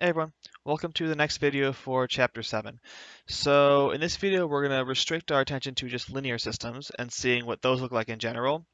Hey everyone, welcome to the next video for Chapter 7. So in this video we're going to restrict our attention to just linear systems and seeing what those look like in general,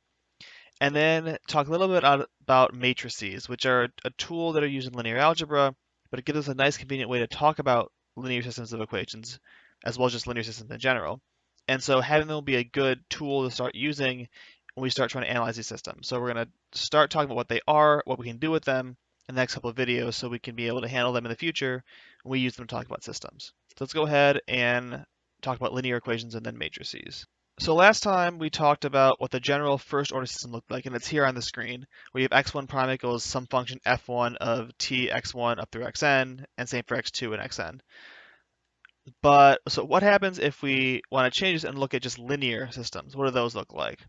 and then talk a little bit about matrices, which are a tool that are used in linear algebra, but it gives us a nice convenient way to talk about linear systems of equations, as well as just linear systems in general. And so having them will be a good tool to start using when we start trying to analyze these systems. So we're going to start talking about what they are, what we can do with them, in the next couple of videos so we can be able to handle them in the future when we use them to talk about systems. So let's go ahead and talk about linear equations and then matrices. So last time we talked about what the general first order system looked like, and it's here on the screen, where you have x1 prime equals some function f1 of t x1 up through xn, and same for x2 and xn. But so what happens if we want to change this and look at just linear systems? What do those look like?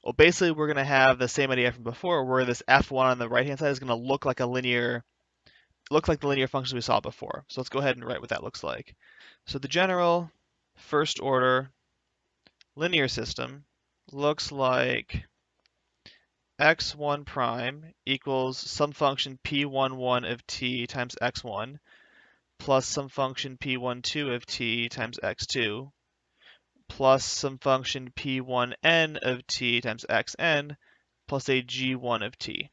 Well, basically we're going to have the same idea from before, where this f1 on the right-hand side is going to look like the linear function we saw before. So let's go ahead and write what that looks like. So the general first order linear system looks like x1 prime equals some function p11 of t times x1 plus some function p12 of t times x2 plus some function p1n of t times xn plus a g1 of t.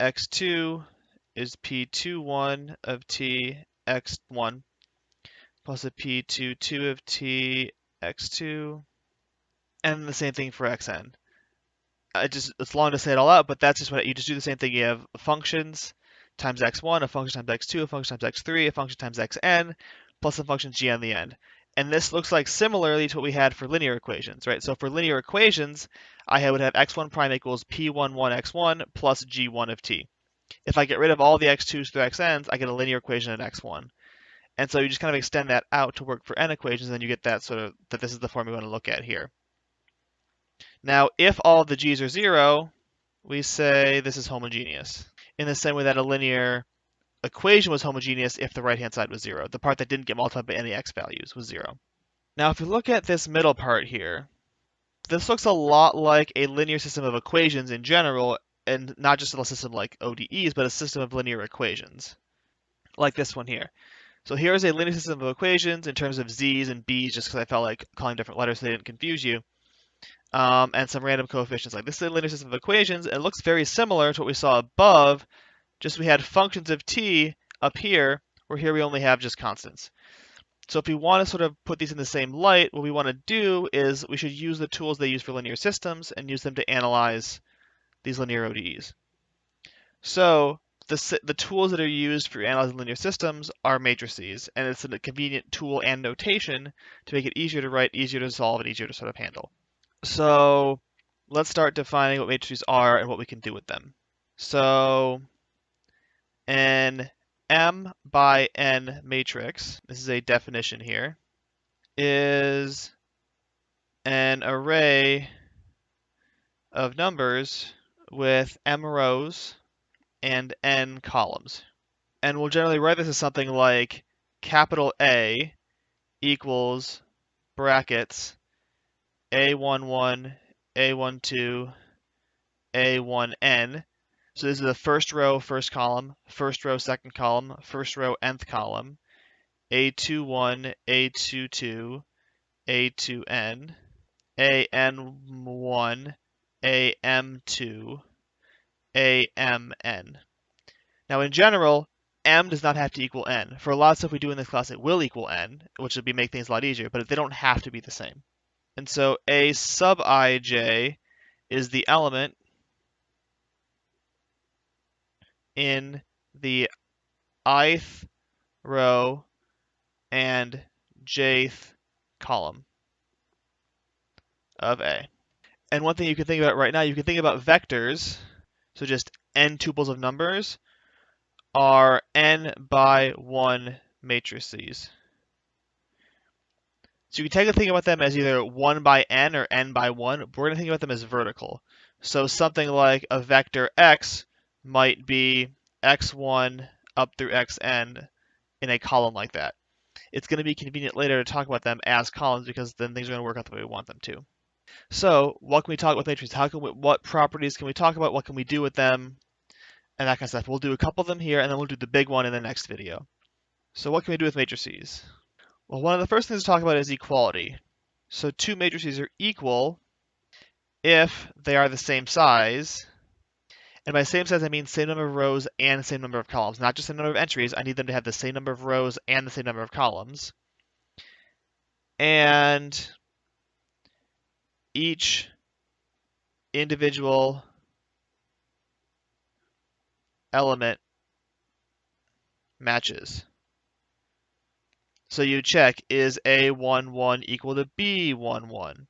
x2 is p21 of t x1 plus a p22 of t x2, and the same thing for xn. It's long to say it all out, but that's just what you just do the same thing. You have functions times x1, a function times x2, a function times x3, a function times xn, plus some function g on the end. And this looks like similarly to what we had for linear equations, right? So for linear equations, I would have x1 prime equals p11 x1 plus g1 of t. If I get rid of all the x2s through xn's, I get a linear equation at x1. And so you just kind of extend that out to work for n equations, and then you get that that this is the form we want to look at here. Now, if all of the g's are 0, we say this is homogeneous, in the same way that a linear equation was homogeneous if the right-hand side was 0. The part that didn't get multiplied by any x values was 0. Now, if we look at this middle part here, this looks a lot like a linear system of equations in general, and not just a system like ODEs, but a system of linear equations, like this one here. So here's a linear system of equations in terms of z's and b's, just because I felt like calling different letters so they didn't confuse you. And some random coefficients. Like this is a linear system of equations. It looks very similar to what we saw above, just we had functions of t up here, where here we only have just constants. So if we want to sort of put these in the same light, what we want to do is we should use the tools they use for linear systems and use them to analyze these linear ODEs. So the tools that are used for analyzing linear systems are matrices, and it's a convenient tool and notation to make it easier to write, easier to solve, and easier to sort of handle. So let's start defining what matrices are and what we can do with them. So an M by N matrix, this is a definition here, is an array of numbers with M rows and N columns. And we'll generally write this as something like capital A equals brackets A11, A12, A1n. So this is the first row, first column, first row, second column, first row, nth column, A21, A22, A2n, AN1, AM2, AMN. Now in general, M does not have to equal N. For a lot of stuff we do in this class, it will equal N, which would make things a lot easier, but they don't have to be the same. And so A sub ij is the element in the ith row and jth column of A. And one thing you can think about right now, you can think about vectors, so just n tuples of numbers, are n by 1 matrices. So you can take a think about them as either 1 by n or n by 1, but we're going to think about them as vertical. So something like a vector x might be x1 up through xn in a column like that. It's going to be convenient later to talk about them as columns because then things are going to work out the way we want them to. So what can we talk about matrices? What properties can we talk about? What can we do with them? and that kind of stuff. We'll do a couple of them here, and then we'll do the big one in the next video. So what can we do with matrices? Well, one of the first things to talk about is equality. So two matrices are equal if they are the same size. And by same size, I mean same number of rows and same number of columns, not just the number of entries. I need them to have the same number of rows and the same number of columns. And each individual element matches. So you check, is A11 equal to B11?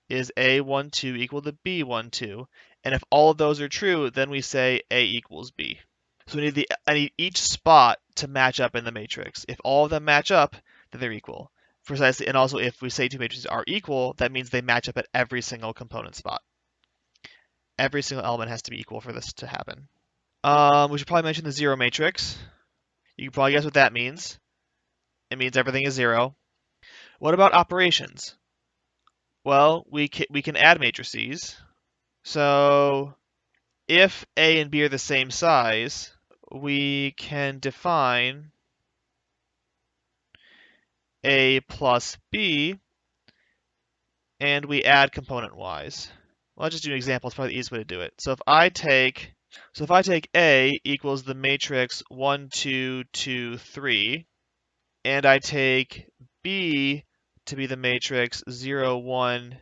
Is A12 equal to B12? And if all of those are true, then we say A equals B. So I need each spot to match up in the matrix. If all of them match up, then they're equal. Precisely, and also if we say two matrices are equal, that means they match up at every single component spot. Every single element has to be equal for this to happen. We should probably mention the zero matrix. You can probably guess what that means. It means everything is zero. What about operations? Well, we can add matrices. So if A and B are the same size, we can define A plus B, and we add component-wise. Well, I'll just do an example. It's probably the easiest way to do it. So if I take A equals the matrix 1, 2, 2, 3, and I take B to be the matrix 0, 1,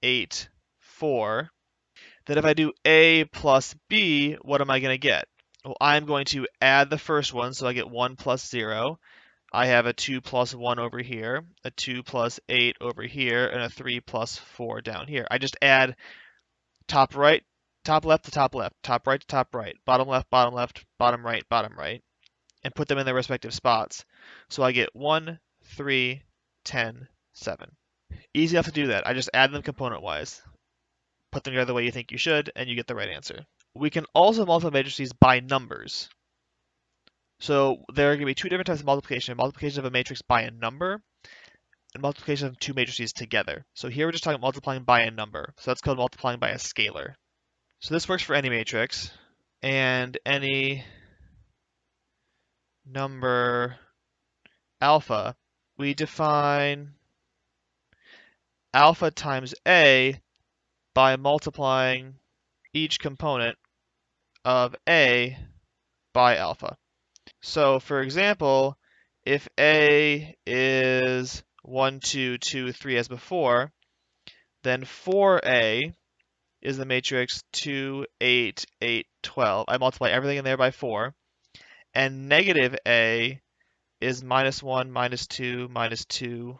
8, 4, then if I do A plus B, what am I going to get? Well, I'm going to add the first one, so I get 1 plus 0. I have a 2 plus 1 over here, a 2 plus 8 over here, and a 3 plus 4 down here. I just add top right, top left to top left, top right to top right, bottom left, bottom right, and put them in their respective spots. So I get 1, 3, 10, 7. Easy enough to do that. I just add them component-wise. Put them together the way you think you should, and you get the right answer. We can also multiply matrices by numbers. So there are going to be two different types of multiplication. Multiplication of a matrix by a number, and multiplication of two matrices together. So here we're just talking multiplying by a number. So that's called multiplying by a scalar. So this works for any matrix, and any number alpha, we define alpha times A by multiplying each component of A by alpha. So for example, if A is 1, 2, 2, 3 as before, then 4A is the matrix 2, 8, 8, 12. I multiply everything in there by 4. And negative A is minus 1, minus 2, minus 2,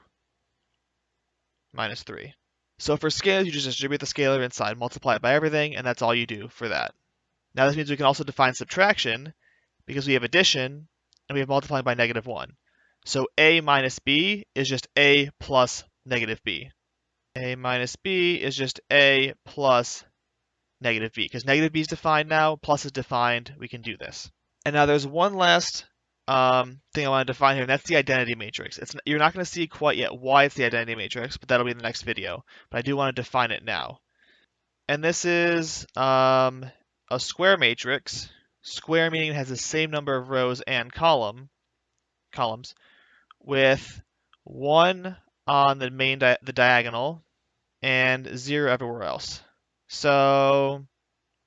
minus 3. So for scalars, you just distribute the scalar inside, multiply it by everything, and that's all you do for that. Now this means we can also define subtraction, because we have addition, and we have multiplying by negative 1. So A minus B is just A plus negative B. A minus B is just A plus negative B. Because negative B is defined now, plus is defined, we can do this. And now there's one last thing I want to define here, and that's the identity matrix. You're not going to see quite yet why it's the identity matrix, but that'll be in the next video. But I do want to define it now. And this is a square matrix. Square meaning it has the same number of rows and columns, with 1 on the diagonal and 0 everywhere else. So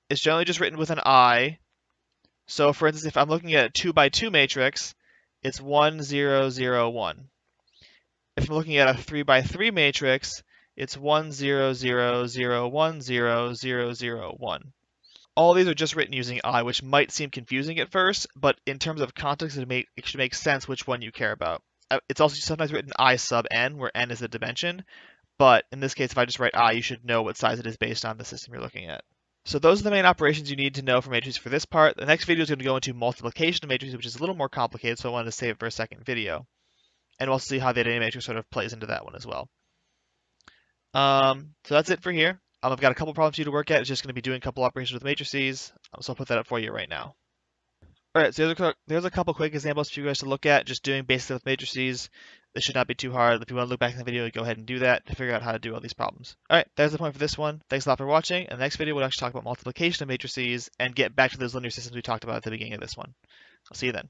it's generally just written with an I. So for instance, if I'm looking at a 2 by 2 matrix, it's 1, 0, 0, 1. If I'm looking at a 3 by 3 matrix, it's 1, 0, 0, 0, 1, 0, 0, 0, 1. All these are just written using I, which might seem confusing at first, but in terms of context, it should make sense which one you care about. It's also sometimes written I sub n, where n is the dimension, but in this case, if I just write I, you should know what size it is based on the system you're looking at. So those are the main operations you need to know for matrices for this part. The next video is going to go into multiplication of matrices, which is a little more complicated, so I wanted to save it for a second video. And we'll see how the identity matrix sort of plays into that one as well. So that's it for here. I've got a couple problems for you to work at. It's just going to be doing a couple operations with matrices, so I'll put that up for you right now. All right, so there's a couple quick examples for you guys to look at, just doing basic with matrices. This should not be too hard. If you want to look back in the video, go ahead and do that to figure out how to do all these problems. All right, that's the point for this one. Thanks a lot for watching. In the next video, we'll actually talk about multiplication of matrices and get back to those linear systems we talked about at the beginning of this one. I'll see you then.